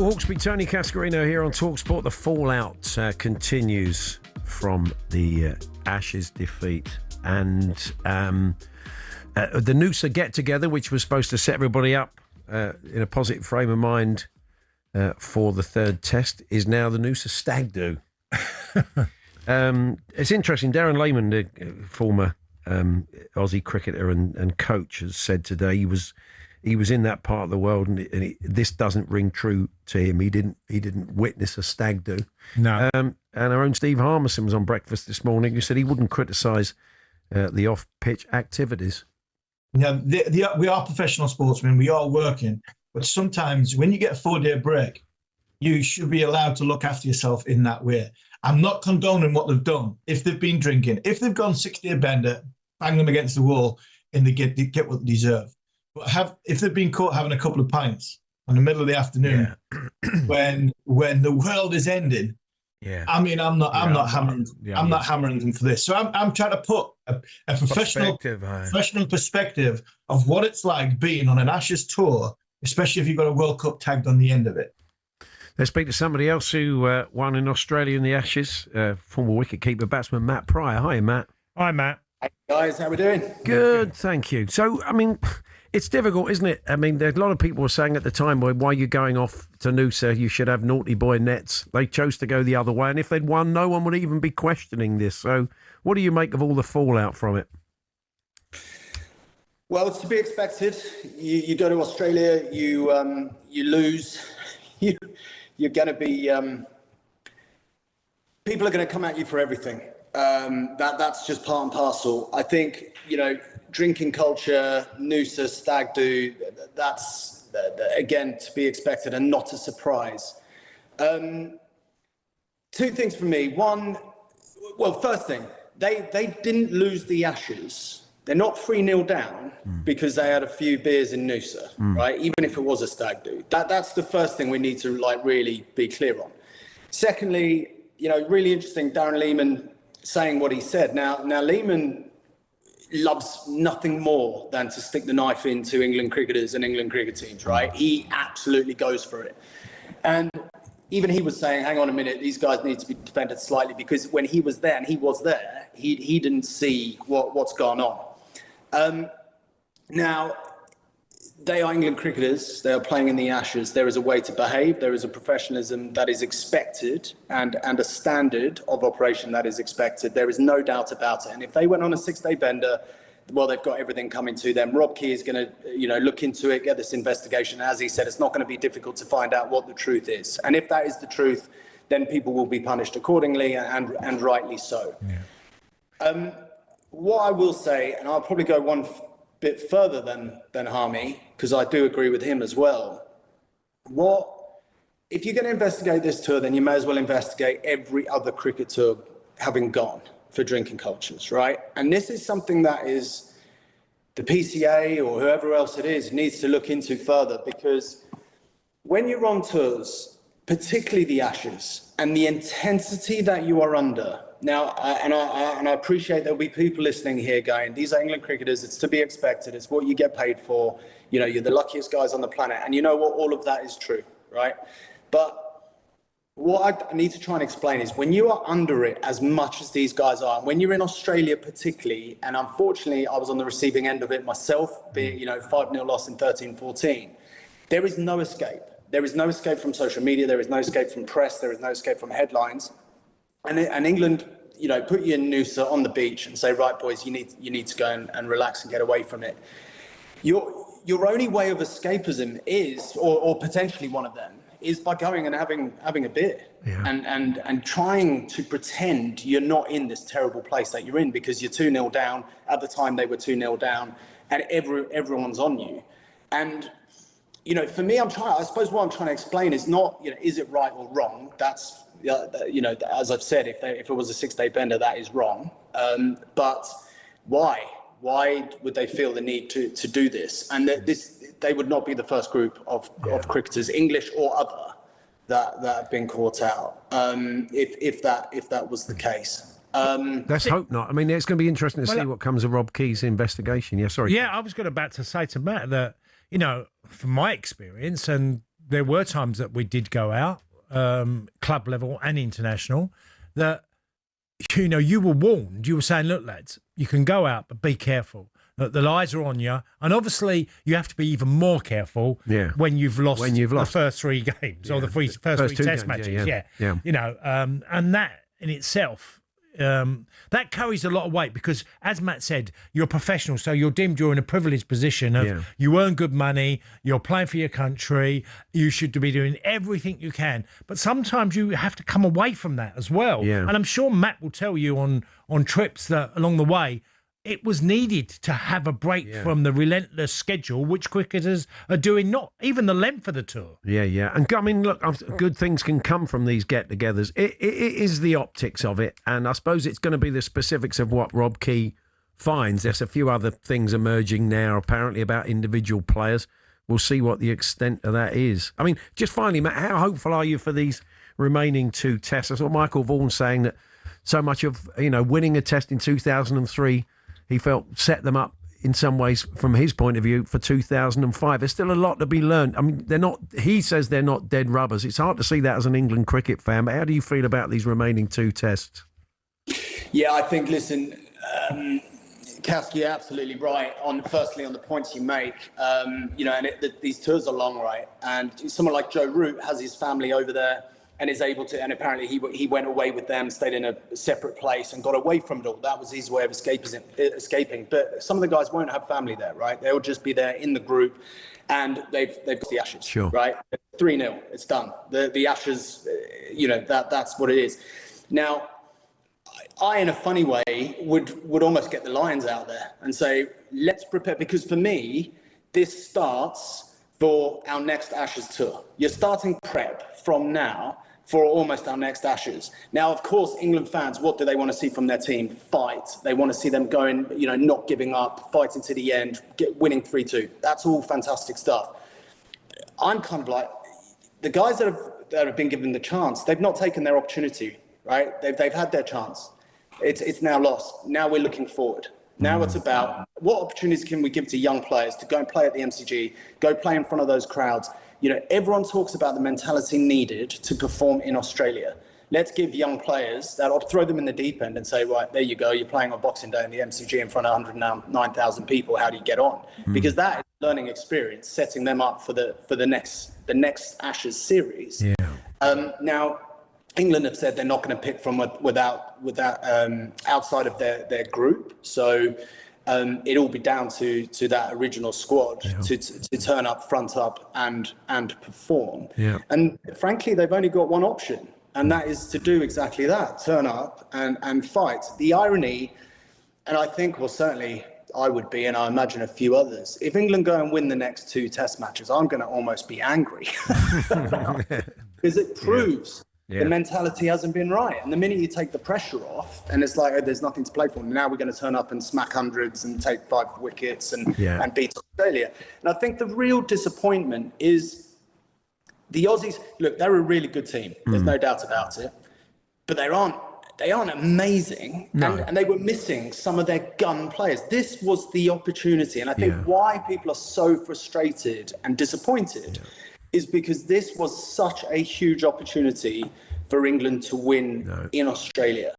Paul Hawksby, Tony Cascarino here on talkSPORT. The fallout continues from the Ashes defeat. And the Noosa get-together, which was supposed to set everybody up in a positive frame of mind for the third test, is now the Noosa stag do. It's interesting. Darren Lehmann, the former Aussie cricketer and coach, has said today he was in that part of the world, and this doesn't ring true to him. He didn't witness a stag do. No. And our own Steve Harmison was on breakfast this morning, who said he wouldn't criticise the off-pitch activities. Yeah, we are professional sportsmen. We are working, but sometimes when you get a 4-day break, you should be allowed to look after yourself in that way. I'm not condoning what they've done. If they've been drinking, if they've gone 6-day bender, bang them against the wall, and they get what they deserve. But if they've been caught having a couple of pints in the middle of the afternoon, when the world is ending, I mean, I'm not hammering them for this. So I'm trying to put a professional perspective of what it's like being on an Ashes tour, especially if you've got a World Cup tagged on the end of it. Let's speak to somebody else who won in Australia in the Ashes, former wicket-keeper batsman Matt Pryor. Hi, Matt. Hi, Matt. Hey, guys. How we doing? Good, thank you. So, I mean, it's difficult, isn't it? I mean, there's a lot of people were saying at the time, why you're going off to Noosa, you should have naughty boy nets. They chose to go the other way, and if they'd won, no one would even be questioning this. So what do you make of all the fallout from it? Well, it's to be expected. You go to Australia, you lose. You're going to be... people are going to come at you for everything. That's just part and parcel. I think, drinking culture, Noosa, stag do, that's, again, to be expected and not a surprise. Two things for me. One, well, first thing, they didn't lose the Ashes. They're not 3-0 down because they had a few beers in Noosa, right? Even if it was a stag do. That's the first thing we need to, really be clear on. Secondly, really interesting, Darren Lehmann saying what he said. Now Lehmann loves nothing more than to stick the knife into England cricketers and England cricket teams, right? He absolutely goes for it. And even he was saying, hang on a minute, these guys need to be defended slightly, because when he was there, and he was there, he didn't see what's gone on. Now, they are England cricketers. They are playing in the Ashes. There is a way to behave. There is a professionalism that is expected and a standard of operation that is expected. There is no doubt about it. And if they went on a 6-day bender, well, they've got everything coming to them. Rob Key is going to, look into it, get this investigation. As he said, it's not going to be difficult to find out what the truth is. And if that is the truth, then people will be punished accordingly, and rightly so. Yeah. What I will say, and I'll probably go one bit further than Harmy, because I do agree with him as well. If you're going to investigate this tour, then you may as well investigate every other cricket tour having gone for drinking cultures, right? And this is something that is the PCA or whoever else it is needs to look into further, because when you're on tours, particularly the Ashes, and the intensity that you are under. Now, and I appreciate there'll be people listening here going, these are England cricketers, it's to be expected, it's what you get paid for, you're the luckiest guys on the planet, and you know what, all of that is true, right? But what I need to try and explain is when you are under it as much as these guys are, and when you're in Australia particularly, and unfortunately I was on the receiving end of it myself, being 5-0 loss in 13-14, there is no escape. There is no escape from social media, there is no escape from press, there is no escape from headlines. And England, put you in Noosa on the beach and say, right, boys, you need to go and relax and get away from it. Your only way of escapism is, or potentially one of them, is by going and having a beer and trying to pretend you're not in this terrible place that you're in, because you're 2-0 down. At the time, they were 2-0 down, and everyone's on you. And for me, I suppose what I'm trying to explain is not, is it right or wrong? That's, as I've said, if it was a 6-day bender, that is wrong. But why? Why would they feel the need to do this? And they would not be the first group of cricketers, English or other, that have been caught out. If that was the case. Let's hope not. I mean, it's going to be interesting to see what comes of Rob Key's investigation. Yeah, sorry. Yeah, I was about to say to Matt that, from my experience and there were times that we did go out, club level and international, that, you know, you were warned. You were saying, look, lads, you can go out, but be careful. Look, the lies are on you. And obviously, you have to be even more careful when you've lost the first 3 games or the first three test matches. Yeah. You know, and that in itself, that carries a lot of weight because, as Matt said, you're a professional, so you're in a privileged position of you earn good money, you're playing for your country, you should be doing everything you can. But sometimes you have to come away from that as well. Yeah. And I'm sure Matt will tell you on trips that along the way, it was needed to have a break from the relentless schedule, which cricketers are doing, not even the length of the tour. Yeah. And I mean, look, good things can come from these get-togethers. It is the optics of it. And I suppose it's going to be the specifics of what Rob Key finds. There's a few other things emerging now, apparently, about individual players. We'll see what the extent of that is. I mean, just finally, Matt, how hopeful are you for these remaining 2 tests? I saw Michael Vaughan saying that so much of, you know, winning a test in 2003... he felt set them up in some ways, from his point of view, for 2005. There's still a lot to be learned. I mean, he says they're not dead rubbers. It's hard to see that as an England cricket fan, but how do you feel about these remaining 2 tests? Yeah, I think, listen, Cass, you're absolutely right firstly on the points you make. You know, and these tours are long, right? And someone like Joe Root has his family over there and is able to, and apparently he went away with them, stayed in a separate place and got away from it all. That was his way of escaping. But some of the guys won't have family there, right? They'll just be there in the group, and they've got the Ashes, right? 3-0, it's done. The Ashes, you know, that's what it is. Now, I, in a funny way, would almost get the Lions out there and say, let's prepare, because for me, this starts for our next Ashes tour. You're starting prep from now for almost our next Ashes. Now, of course, England fans, what do they want to see from their team? Fight. They want to see them going, you know, not giving up, fighting to the end, winning 3-2. That's all fantastic stuff. I'm kind of like, the guys that have been given the chance, they've not taken their opportunity, right? They've had their chance. It's now lost. Now we're looking forward. Now it's about what opportunities can we give to young players to go and play at the MCG, go play in front of those crowds. You know, everyone talks about the mentality needed to perform in Australia. Let's give young players that, or throw them in the deep end and say, right, there you go, you're playing on Boxing Day in the MCG in front of 109,000 people. How do you get on? Because that is a learning experience, setting them up for the next Ashes series. Now, England have said they're not going to pick from without outside of their group. So it'll be down to that original squad to turn up, front up, and perform. And frankly, they've only got one option, and that is to do exactly that: turn up and fight. The irony, and I think, well, certainly I would be, and I imagine a few others, if England go and win the next 2 Test matches, I'm going to almost be angry because it proves. The mentality hasn't been right. And the minute you take the pressure off and it's like, oh, there's nothing to play for, now we're going to turn up and smack hundreds and take 5 wickets and beat Australia. And I think the real disappointment is the Aussies. Look, they're a really good team. There's no doubt about it. But they aren't amazing. No. And they were missing some of their gun players. This was the opportunity. And I think why people are so frustrated and disappointed is because this was such a huge opportunity for England to win in Australia.